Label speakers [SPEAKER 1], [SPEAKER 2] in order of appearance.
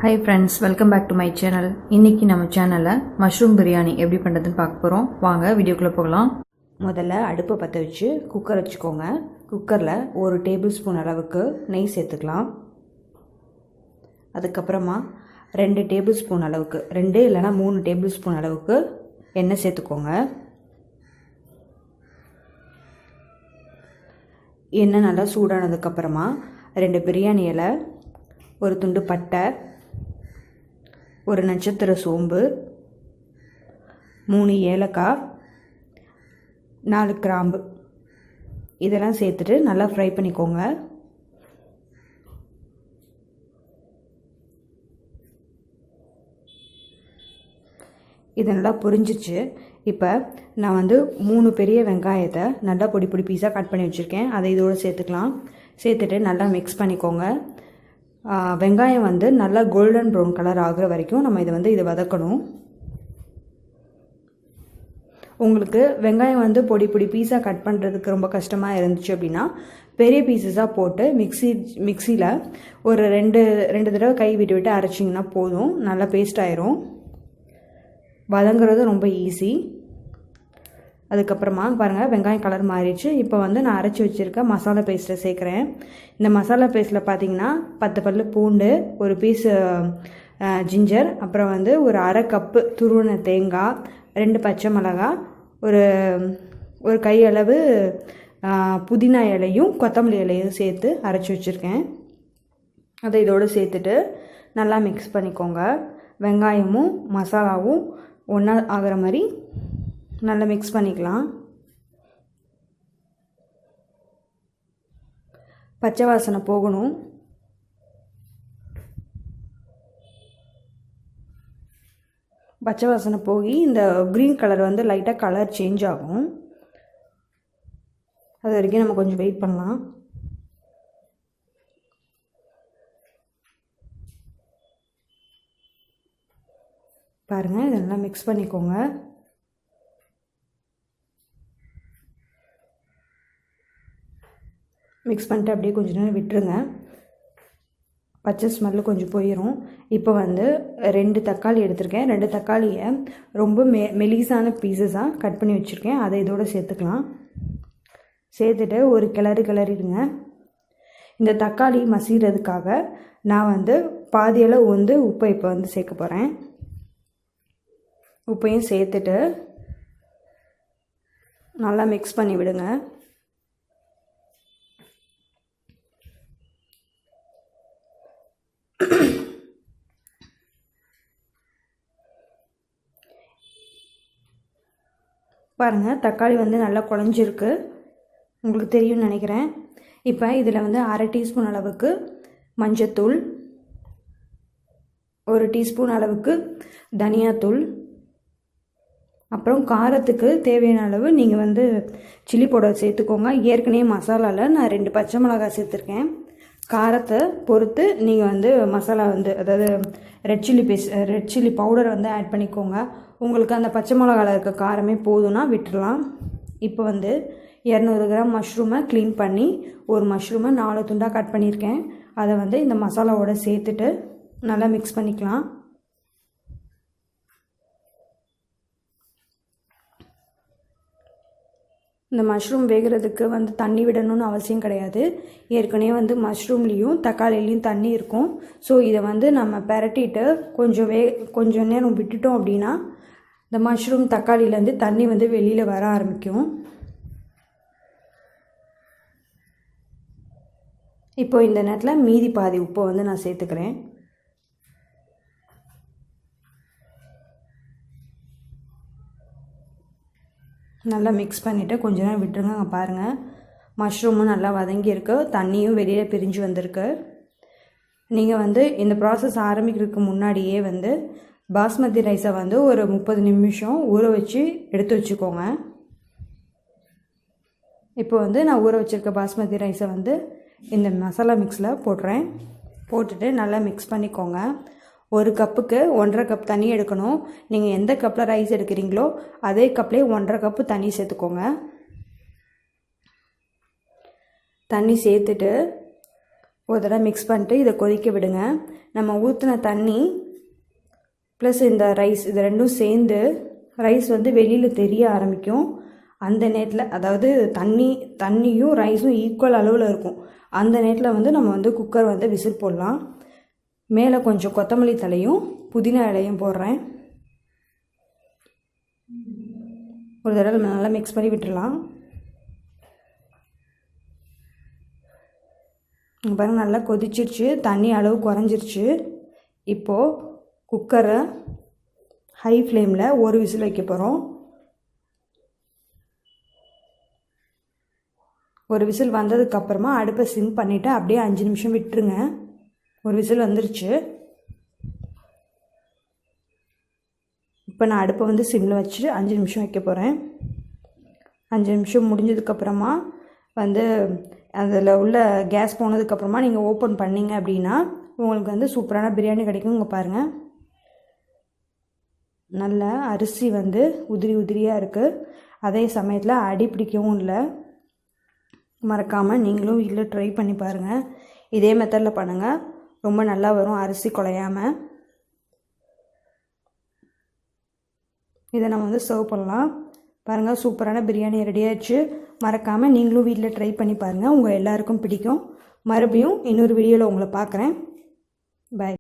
[SPEAKER 1] Hi friends, welcome back to my channel. இன்னைக்கு நம்ம சேனல்ல மஷ்ரூம் பிரியாணி எப்படி பண்றதுன்னு பார்க்க போறோம். வாங்க வீடியோக்குள்ள போகலாம்.
[SPEAKER 2] முதல்ல அடுப்பை பற்ற வச்சு குக்கர் வச்சுக்கோங்க. குக்கரில் 1 டேபிள் ஸ்பூன் அளவுக்கு நெய் சேர்த்துக்கலாம். அதுக்கப்புறமா 2 டேபிள் ஸ்பூன் அளவுக்கு 2 இல்லைனா 3 டேபிள் ஸ்பூன் அளவுக்கு எண்ணெய் சேர்த்துக்கோங்க. எண்ணெய் நல்லா சூடானதுக்கப்புறமா 2 பிரியாணி இலை, ஒரு துண்டு பட்டை, ஒரு நட்சத்திர சோம்பு, 3 ஏலக்காய், 4 கிராம்பு இதெல்லாம் சேர்த்துட்டு நல்லா ஃப்ரை பண்ணிக்கோங்க. இது நல்லா பொரிஞ்சிச்சு. இப்போ நான் 3 பெரிய வெங்காயத்தை நல்லா பொடி பொடி பீஸாக கட் பண்ணி வச்சுருக்கேன். அதை இதோடு சேர்த்துக்கலாம். சேர்த்துட்டு நல்லா மிக்ஸ் பண்ணிக்கோங்க. வெங்காயம் நல்லா கோல்டன் ப்ரௌன் கலர் ஆகிற வரைக்கும் நம்ம இதை வதக்கணும். உங்களுக்கு வெங்காயம் பொடி பொடி பீஸாக கட் பண்ணுறதுக்கு ரொம்ப கஷ்டமாக இருந்துச்சு அப்படின்னா பெரிய பீஸஸாக போட்டு மிக்சியில் ஒரு ரெண்டு தடவை கை விட்டு விட்டு அரைச்சிங்கன்னா போதும். நல்லா பேஸ்ட் ஆயிரும். வதங்குறது ரொம்ப ஈஸி. அதுக்கப்புறமா பாருங்கள், வெங்காயம் கலர் மாறிடுச்சு. இப்போ நான் அரைச்சி வச்சுருக்க மசாலா பேஸ்ட்டை சேர்க்குறேன். இந்த மசாலா பேஸ்ட்டில் பார்த்தீங்கன்னா 10 பல்லு பூண்டு, ஒரு பீஸ் ஜிஞ்சர், அப்புறம் ஒரு அரை கப்பு துருவன தேங்காய், 2 பச்சை மிளகாய், ஒரு கையளவு புதினா இலையும் கொத்தமல்லி இலையும் சேர்த்து அரைச்சி வச்சுருக்கேன். அதை இதோடு சேர்த்துட்டு நல்லா மிக்ஸ் பண்ணிக்கோங்க. வெங்காயமும் மசாலாவும் ஒன்றா ஆகிற மாதிரி நல்லா மிக்ஸ் பண்ணிக்கலாம். பச்சை வாசனை போகணும். பச்சை வாசனை போய் இந்த க்ரீன் கலர் லைட்டாக கலர் சேஞ்ச் ஆகும். அது வரைக்கும் நம்ம கொஞ்சம் வெயிட் பண்ணலாம். பாருங்கள், இதெல்லாம் மிக்ஸ் பண்ணிக்கோங்க. மிக்ஸ் பண்ணிட்டு அப்படியே கொஞ்சம் நேரம் விட்டுருங்க. பச்சை ஸ்மெல்லு கொஞ்சம் போயிடும். இப்போ 2 தக்காளி எடுத்திருக்கேன். 2 தக்காளியை ரொம்ப மெலிசான பீசஸாக கட் பண்ணி வச்சுருக்கேன். அதை இதோடு சேர்த்துக்கலாம். சேர்த்துட்டு ஒரு கிளறிடுங்க. இந்த தக்காளி மசிகிறதுக்காக நான் பாதியளவு உப்பை இப்போ சேர்க்க போகிறேன். உப்பையும் சேர்த்துட்டு நல்லா மிக்ஸ் பண்ணி விடுங்க. பாருங்கள், தக்காளி நல்லா குழஞ்சிருக்கு. உங்களுக்கு தெரியும்னு நினைக்கிறேன். இப்போ இதில் 1/2 டீஸ்பூன் அளவுக்கு மஞ்சத்தூள், 1 டீஸ்பூன் அளவுக்கு தனியாத்தூள், அப்புறம் காரத்துக்கு தேவையான அளவு நீங்கள் சில்லி பவுடர் சேர்த்துக்கோங்க. ஏற்கனவே மசாலாவில் நான் 2 பச்சை மிளகாய் சேர்த்துருக்கேன். காரத்தை பொறுத்து நீங்கள் மசாலா அதாவது ரெட் சில்லி பவுடர் ஆட் பண்ணிக்கோங்க. உங்களுக்கு அந்த பச்சை மிளகாவில் இருக்க காரமே போதும்னா விட்டுடலாம். இப்போ 200 கிராம் மஷ்ரூமை க்ளீன் பண்ணி ஒரு மஷ்ரூமை 4 துண்டாக கட் பண்ணியிருக்கேன். அதை இந்த மசாலாவோடு சேர்த்துட்டு நல்லா மிக்ஸ் பண்ணிக்கலாம். இந்த மஷ்ரூம் வேகிறதுக்கு தண்ணி விடணும்னு அவசியம் கிடையாது. ஏற்கனவே மஷ்ரூம்லேயும் தக்காளிலையும் தண்ணி இருக்கும். ஸோ இதை நம்ம பெரட்டிட்டு கொஞ்சம் நேரம் விட்டுட்டோம் அப்படின்னா இந்த மஷ்ரூம் தக்காளியிலேருந்து தண்ணி வெளியில் வர ஆரம்பிக்கும். இப்போ இந்த நேரத்தில் மீதி பாதி உப்பை நான் சேர்த்துக்கிறேன். நல்லா மிக்ஸ் பண்ணிவிட்டு கொஞ்ச நேரம் விட்டுருங்க. அங்கே பாருங்கள், மஷ்ரூமும் நல்லா வதங்கியிருக்கு, தண்ணியும் வெளியில் பிரிஞ்சு வந்திருக்கு. நீங்கள் இந்த ப்ராசஸ் ஆரம்பிக்கிறதுக்கு முன்னாடியே பாஸ்மதி ரைஸை ஒரு 30 நிமிஷம் ஊற வச்சு எடுத்து வச்சுக்கோங்க. இப்போ நான் ஊற வச்சுருக்க பாஸ்மதி ரைஸை இந்த மசாலா மிக்ஸில் போடுறேன். போட்டுட்டு நல்லா மிக்ஸ் பண்ணிக்கோங்க. 1 கப்புக்கு 1.5 கப் தண்ணி எடுக்கணும். நீங்கள் எந்த கப்பில் ரைஸ் எடுக்கிறீங்களோ அதே கப்லேயே 1.5 கப்பு தண்ணி சேர்த்துக்கோங்க. தண்ணி சேர்த்துட்டு ஒரு தடவை மிக்ஸ் பண்ணிட்டு இதை கொதிக்க விடுங்க. நம்ம ஊற்றின தண்ணி ப்ளஸ் இந்த ரைஸ் இது ரெண்டும் சேர்ந்து ரைஸ் வந்து வெளியில் தெரிய ஆரம்பிக்கும். அந்த நேரத்தில் அதாவது தண்ணியும் ரைஸும் ஈக்குவல் அளவில் இருக்கும். அந்த நேரத்தில் வந்து நம்ம வந்து குக்கர் வந்து விசில் போடலாம். மேலே கொஞ்சம் கொத்தமல்லி தலையும் புதினா இலையும் போடுறேன். ஒரு தடவை நல்லா மிக்ஸ் பண்ணி விட்டுடலாம். பாருங்கள் நல்லா கொதிச்சிருச்சு, தண்ணி அளவு குறைஞ்சிருச்சு. இப்போது குக்கரை ஹை ஃப்ளேமில் ஒரு விசில் வைக்க போகிறோம். ஒரு விசில் வந்ததுக்கப்புறமா அடுப்பை சிம் பண்ணிவிட்டு அப்படியே 5 நிமிஷம் விட்டுருங்க. ஒரு விசில் வந்துருச்சு. இப்போ நான் அடுப்பை வந்து சிம்மில் வச்சுட்டு 5 நிமிஷம் வைக்க போகிறேன். 5 நிமிஷம் முடிஞ்சதுக்கப்புறமா வந்து அதில் உள்ள கேஸ் போனதுக்கப்புறமா நீங்கள் ஓப்பன் பண்ணிங்க அப்படின்னா உங்களுக்கு வந்து சூப்பரான பிரியாணி கிடைக்கும். இங்கே பாருங்கள், நல்ல அரிசி வந்து உதிரி உதிரியாக இருக்குது. அதே சமயத்தில் அடி பிடிக்கவும் இல்லை. மறக்காமல் நீங்களும் வீட்டில் ட்ரை பண்ணி பாருங்கள். இதே மெத்தடில் பண்ணுங்கள், ரொம்ப நல்லா வரும் அரிசி குலையாமல். இதை நம்ம வந்து சர்வ் பண்ணலாம். பாருங்கள், சூப்பரான பிரியாணி ரெடி ஆயிடுச்சு. மறக்காமல் நீங்களும் வீட்டில் ட்ரை பண்ணி பாருங்கள், உங்கள் எல்லாருக்கும் பிடிக்கும். மறுபடியும் இன்னொரு வீடியோவில் உங்களை பார்க்குறேன். பாய்.